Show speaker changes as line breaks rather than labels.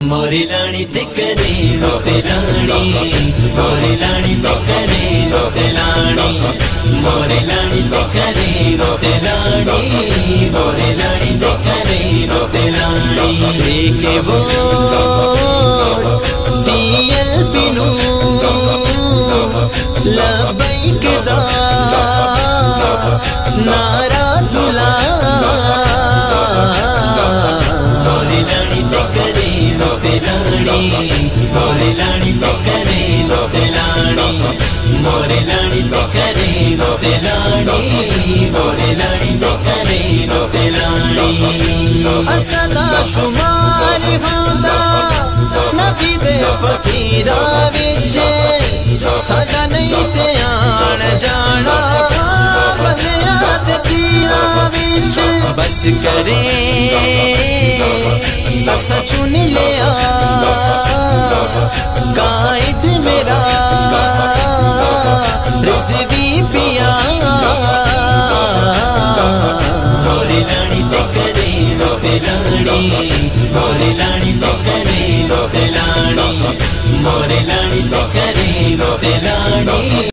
मोरी लानी ते करे ते लानी, मोरी लानी ते करे ते लानी, मोरी लानी ते करे ते लानी, मोरी लानी ते करे ते लानी। देखे वो DLP नू लबैक दा नारा तुला, मोरी लानी ते करे ते लानी, मोरे लानी ते करे ते लानी, मोरे लानी ते करे ते लानी, मोरे लानी ते करे ते लानी। असदा शुमार होंदा नबी दे फकीरा विच, साडा नहीं ते आण जाना बंदियां ते तीरा विच। बस करे असा चुन लिया कायद मेरा रिज़वी पिया, मोरे लानी ते करे ते लानी, मोरे लानी ते करे ते लानी, मोरे लानी ते करे ते लानी।